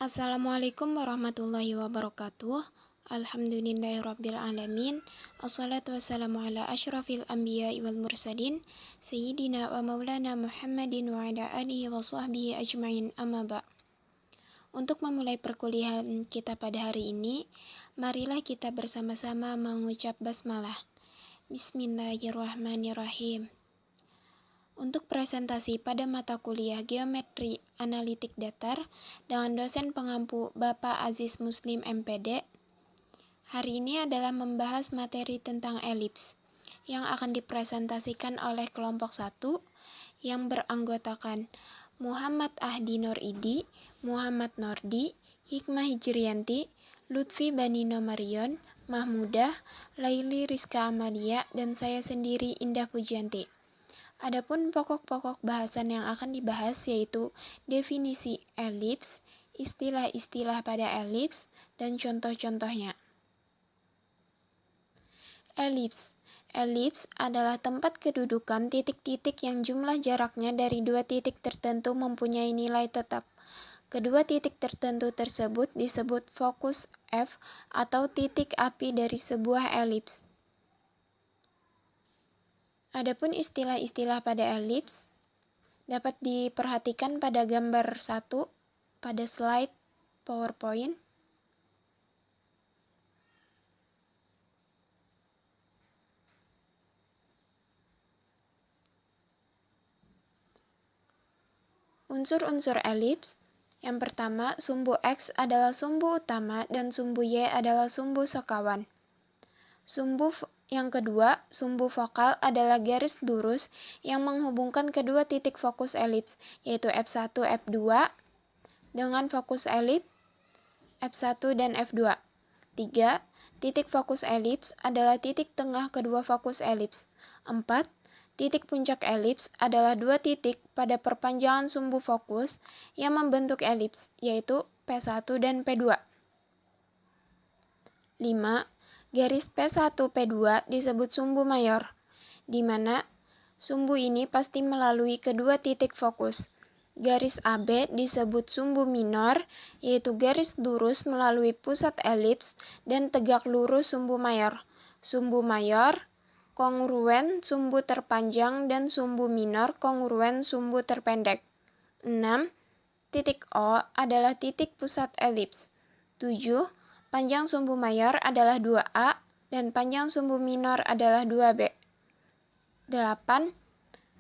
Assalamualaikum warahmatullahi wabarakatuh. Alhamdulillahirabbil alamin. Assalatu wassalamu ala asyrafil anbiya'i wal mursalin sayyidina wa maulana Muhammadin wa ala alihi wa sahbihi ajmain, amma ba'. Untuk memulai perkuliahan kita pada hari ini, marilah kita bersama-sama mengucap basmalah. Bismillahirrahmanirrahim. Untuk presentasi pada mata kuliah Geometri Analitik Datar dengan dosen pengampu Bapak Aziz Muslim MPD, hari ini adalah membahas materi tentang elips yang akan dipresentasikan oleh kelompok 1 yang beranggotakan Muhammad Ahdi Noridi, Muhammad Nordi, Hikmah Hijrianti, Lutfi Banino Marion, Mahmudah, Laili Rizka Amalia, dan saya sendiri Indah Pujianti. Adapun pokok-pokok bahasan yang akan dibahas yaitu definisi elips, istilah-istilah pada elips, dan contoh-contohnya. Elips adalah tempat kedudukan titik-titik yang jumlah jaraknya dari dua titik tertentu mempunyai nilai tetap. Kedua titik tertentu tersebut disebut fokus F atau titik api dari sebuah elips. Adapun istilah-istilah pada elips dapat diperhatikan pada gambar 1 pada slide PowerPoint. Unsur-unsur elips. Yang pertama, sumbu X adalah sumbu utama dan sumbu Y adalah sumbu sekawan. Yang kedua, sumbu fokal adalah garis lurus yang menghubungkan kedua titik fokus elips, yaitu F1, F2, dengan fokus elips F1 dan F2. 3. Titik fokus elips adalah titik tengah kedua fokus elips. 4. Titik puncak elips adalah dua titik pada perpanjangan sumbu fokus yang membentuk elips, yaitu P1 dan P2. 5. Garis P1, P2 disebut sumbu mayor, di mana sumbu ini pasti melalui kedua titik fokus. Garis AB disebut sumbu minor, yaitu garis lurus melalui pusat elips dan tegak lurus sumbu mayor. Sumbu mayor kongruen sumbu terpanjang dan sumbu minor kongruen sumbu terpendek. 6. Titik O adalah titik pusat elips. 7. Panjang sumbu mayor adalah 2A dan panjang sumbu minor adalah 2B. 8.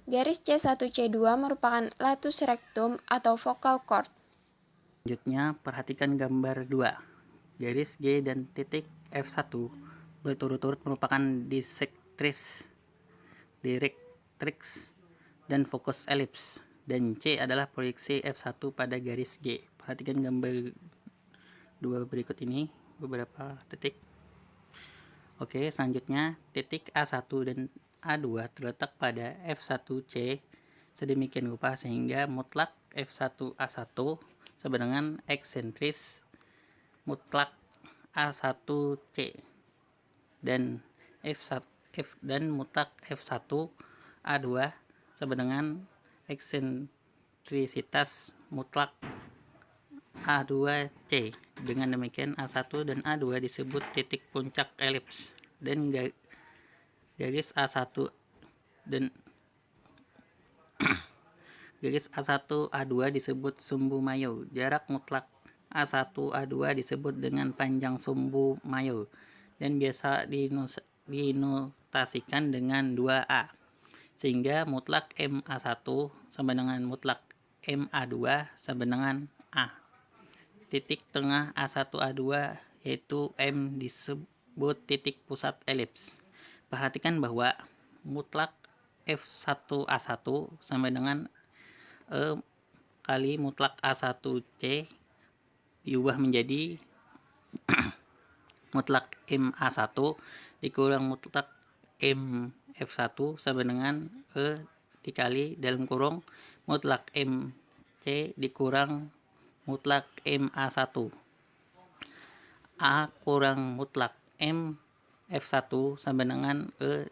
Garis C1-C2 merupakan latus rectum atau vocal cord. Selanjutnya, perhatikan gambar 2. Garis G dan titik F1 berturut-turut merupakan directrix dan fokus elips, dan C adalah proyeksi F1 pada garis G. Perhatikan gambar 2 berikut ini, beberapa detik. Oke, selanjutnya titik A1 dan A2 terletak pada F1C sedemikian rupa sehingga mutlak F1A1 sama dengan eksentris mutlak A1C dan mutlak F1A2 sama dengan eksentrisitas mutlak A2C. Dengan demikian A1 dan A2 disebut titik puncak elips dan garis A1 dan garis A1 A2 disebut sumbu mayor. Jarak mutlak A1 A2 disebut dengan panjang sumbu mayor dan biasa dinotasikan dengan 2A, sehingga mutlak MA1 sama dengan mutlak MA2 sama dengan A. Titik tengah A1 A2 yaitu M disebut titik pusat elips. Perhatikan bahwa mutlak F1 A1 sama dengan E kali mutlak A1C diubah menjadi mutlak MA1 dikurang mutlak MF1 sama dengan E dikali dalam kurung mutlak MC dikurang mutlak MA1. A kurang mutlak MF1 sama dengan E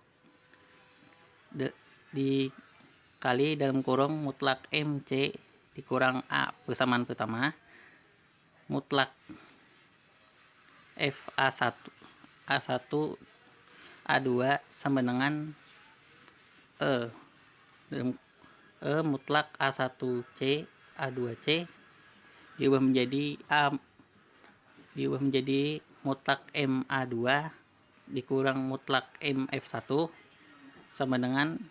dikali dalam kurung mutlak MC dikurang A persamaan pertama mutlak F A1 A2 sama dengan E, dan E mutlak A1C A2C diubah menjadi mutlak MA2 dikurang mutlak MF1 sama dengan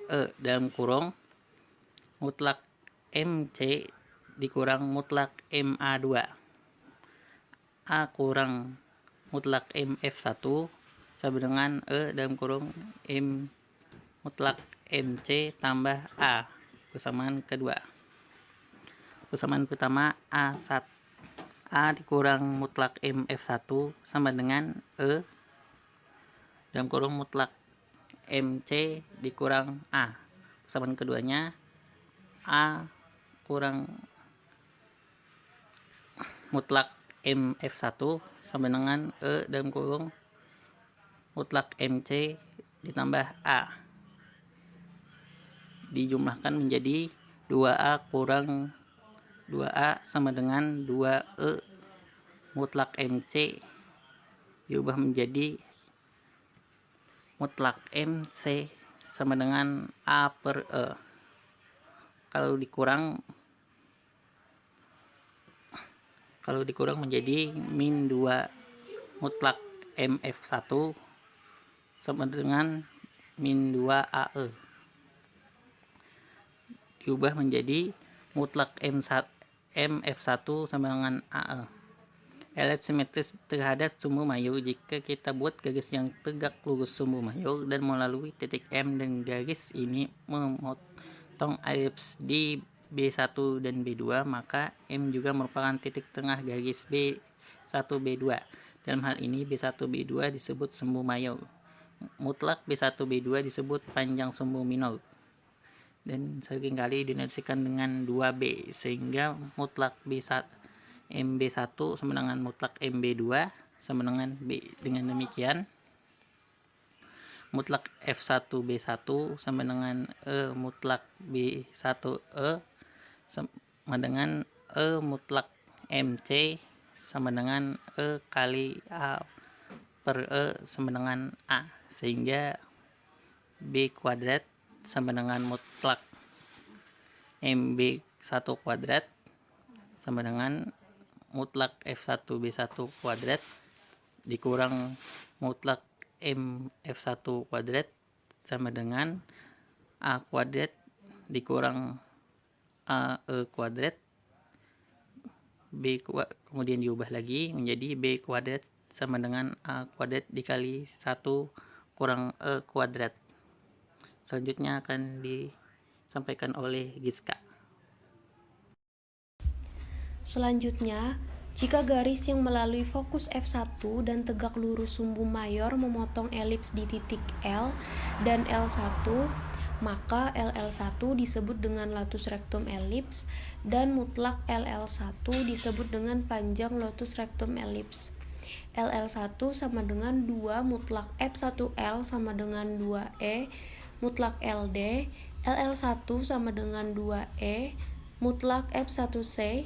E dalam kurung mutlak MC dikurang mutlak MA2 A kurang mutlak MF1 sama dengan E dalam kurung M mutlak MC tambah A. Persamaan kedua. Persamaan pertama A1 A dikurang mutlak MF1 sama dengan E dalam kurung mutlak MC dikurang A. Persamaan keduanya A kurang mutlak MF1 sama dengan E dalam kurung mutlak MC ditambah A. Dijumlahkan menjadi 2A kurang 2A sama dengan 2E mutlak MC diubah menjadi mutlak MC sama dengan A per E. Kalau dikurang menjadi min 2 mutlak MF1 sama dengan min 2 AE. Diubah menjadi mutlak MF1 sama dengan AE. Elips simetris terhadap sumbu mayor jika kita buat garis yang tegak lurus sumbu mayor dan melalui titik M, dan garis ini memotong elips di B1 dan B2, maka M juga merupakan titik tengah garis B1 B2. Dalam hal ini B1 B2 disebut sumbu mayor. Mutlak B1 B2 disebut panjang sumbu minor. Dan seringkali dinotasikan dengan 2B, sehingga mutlak B1 MB1 sama dengan mutlak MB2 sama dengan B. Dengan demikian mutlak F1 B1 sama dengan E mutlak B1E sama dengan E mutlak MC sama dengan E kali A per E sama dengan A, sehingga B kuadrat sama dengan mutlak MB1 kuadrat sama dengan mutlak F1 B1 kuadrat dikurang mutlak MF1 kuadrat sama dengan A kuadrat dikurang AE kuadrat kemudian diubah lagi menjadi B kuadrat sama dengan A kuadrat dikali 1 kurang E kuadrat. Selanjutnya akan disampaikan oleh Giska. Selanjutnya, jika garis yang melalui fokus F1 dan tegak lurus sumbu mayor memotong elips di titik L dan L1, maka LL1 disebut dengan lotus rectum elips dan mutlak LL1 disebut dengan panjang lotus rectum elips. LL1 sama dengan 2 mutlak F1L sama dengan 2E mutlak LD, LL1 sama dengan 2E mutlak F1C,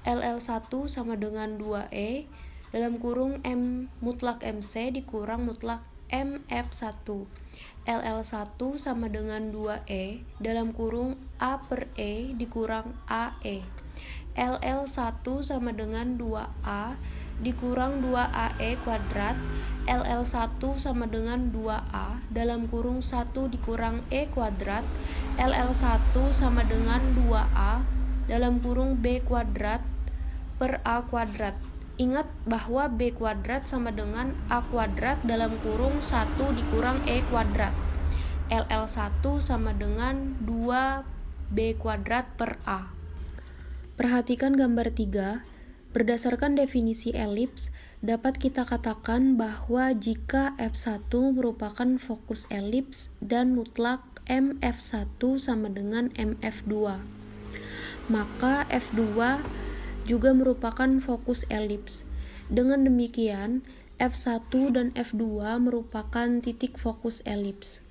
LL1 sama dengan 2E dalam kurung M mutlak MC dikurang mutlak MF1. LL1 sama dengan 2E dalam kurung A per E dikurang AE. LL1 sama dengan 2A dikurang 2AE kuadrat. LL1 sama dengan 2A dalam kurung 1 dikurang E kuadrat. LL1 sama dengan 2A dalam kurung B kuadrat per A kuadrat. Ingat bahwa B kuadrat sama dengan A kuadrat dalam kurung 1 dikurang E kuadrat. LL1 sama dengan 2B kuadrat per A. Perhatikan gambar 3. Berdasarkan definisi elips, dapat kita katakan bahwa jika F1 merupakan fokus elips dan mutlak MF1 sama dengan MF2, maka F2 juga merupakan fokus elips. Dengan demikian, F1 dan F2 merupakan titik fokus elips.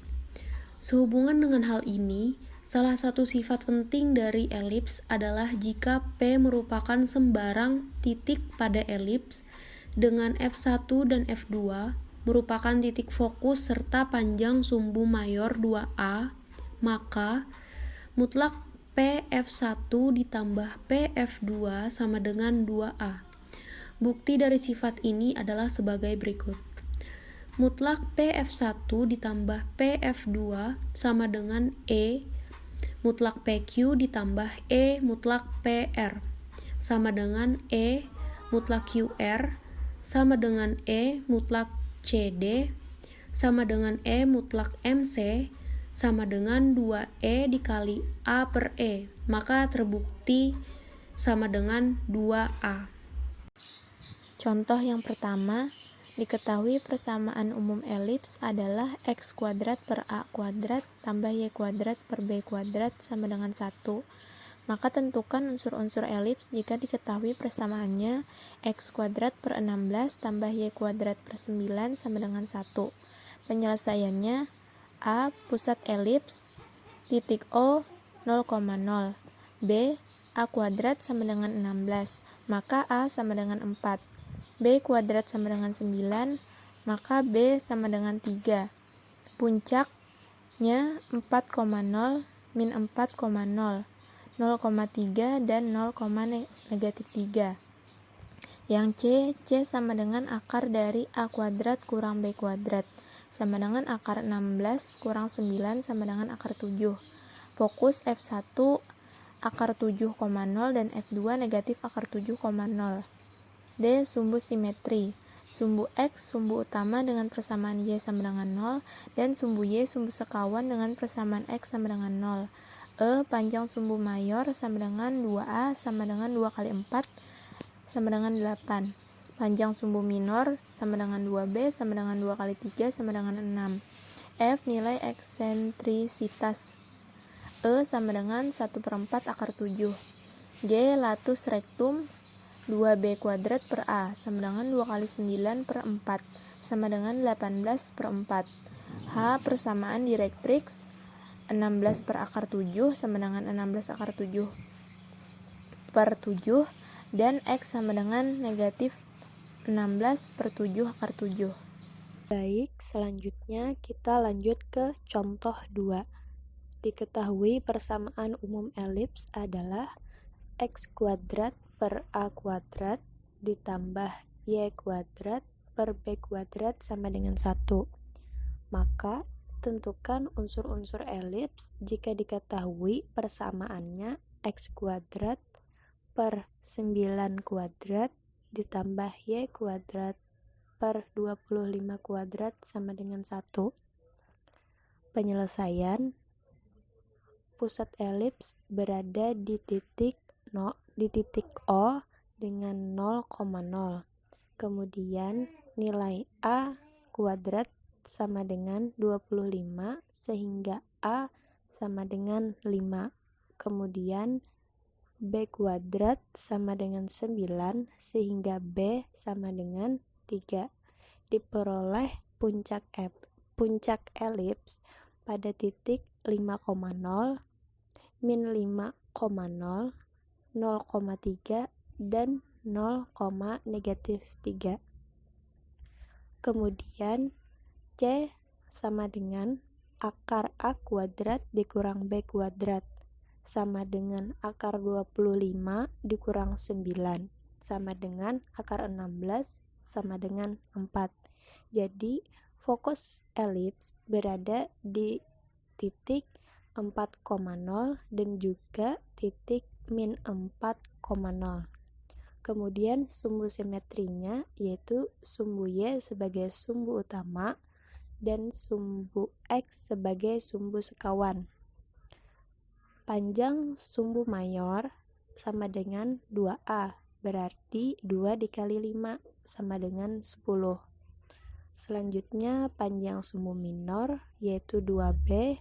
Sehubungan dengan hal ini, Salah satu sifat penting dari elips adalah jika P merupakan sembarang titik pada elips dengan F1 dan F2 merupakan titik fokus serta panjang sumbu mayor 2A, maka mutlak PF1 ditambah PF2 sama dengan 2A. Bukti dari sifat ini adalah sebagai berikut. Mutlak PF1 ditambah PF2 sama dengan E mutlak PQ ditambah E mutlak PR sama dengan E mutlak QR sama dengan E mutlak CD sama dengan E mutlak MC sama dengan 2E dikali A per E, maka terbukti sama dengan 2A. Contoh yang pertama, diketahui persamaan umum elips adalah x kuadrat per a kuadrat tambah y kuadrat per b kuadrat sama dengan 1. Maka tentukan unsur-unsur elips jika diketahui persamaannya x kuadrat per 16 tambah y kuadrat per 9 sama dengan 1. Penyelesaiannya, A. Pusat elips, titik O 0,0. B. A kuadrat sama dengan 16, maka A sama dengan 4. B kuadrat sama dengan 9, maka B sama dengan 3. Puncaknya 4,0 min 4,0, 0,3 dan 0,-3. Yang C sama dengan akar dari A kuadrat kurang B kuadrat, sama dengan akar 16 kurang 9 sama dengan akar 7. Fokus F1 akar 7,0 dan F2 negatif akar 7,0. D. Sumbu simetri. Sumbu X sumbu utama dengan persamaan Y sama dengan 0 dan sumbu Y sumbu sekawan dengan persamaan X sama dengan 0. E. Panjang sumbu mayor sama dengan 2A sama dengan 2 kali 4 sama dengan 8. Panjang sumbu minor sama dengan 2B sama dengan 2 kali 3 sama dengan 6. F. Nilai eksentrisitas E sama dengan 1/4 akar 7. G. Latus rektum 2B kuadrat per A sama dengan 2 kali 9 per 4 sama dengan 18/4. H. Persamaan direktrix 16 per akar 7 sama dengan 16 akar 7 per 7 dan X sama dengan negatif 16 per 7 akar 7. Baik, selanjutnya kita lanjut ke contoh 2. Diketahui persamaan umum elips adalah X kuadrat per A kuadrat ditambah Y kuadrat per B kuadrat sama dengan 1. Maka, tentukan unsur-unsur elips jika diketahui persamaannya X kuadrat per 9 kuadrat ditambah Y kuadrat per 25 kuadrat sama dengan 1. Penyelesaian, pusat elips berada di titik O dengan 0,0. Kemudian nilai A kuadrat sama dengan 25 sehingga A sama dengan 5. Kemudian B kuadrat sama dengan 9 sehingga B sama dengan 3. Diperoleh puncak elips pada titik 5,0, min 5,0, 0,3 dan 0,-3. Kemudian C sama dengan akar A kuadrat dikurang B kuadrat sama dengan akar 25 dikurang 9 sama dengan akar 16 sama dengan 4. Jadi fokus elips berada di titik 4,0 dan juga titik min 4,0. Kemudian sumbu simetrinya yaitu sumbu Y sebagai sumbu utama dan sumbu X sebagai sumbu sekawan. Panjang sumbu mayor sama dengan 2A, berarti 2 dikali 5 sama dengan 10. Selanjutnya panjang sumbu minor yaitu 2B,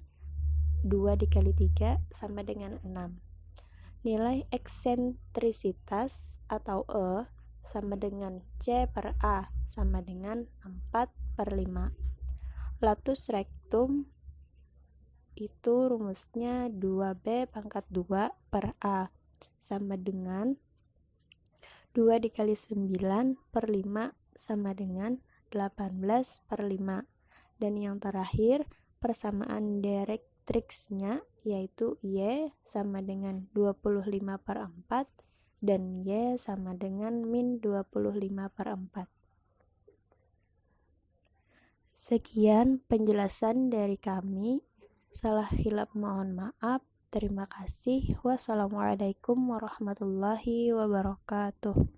2 dikali 3 sama dengan 6. Nilai eksentrisitas atau E sama dengan C per A sama dengan 4/5. Latus rectum itu rumusnya 2B pangkat 2 per A sama dengan 2 dikali 9 per 5 sama dengan 18 per 5. Dan yang terakhir, persamaan direktriksnya yaitu Y sama dengan 25 per 4 dan Y sama dengan min 25 per 4. Sekian penjelasan dari kami. Salah khilaf mohon maaf. Terima kasih. Wassalamualaikum warahmatullahi wabarakatuh.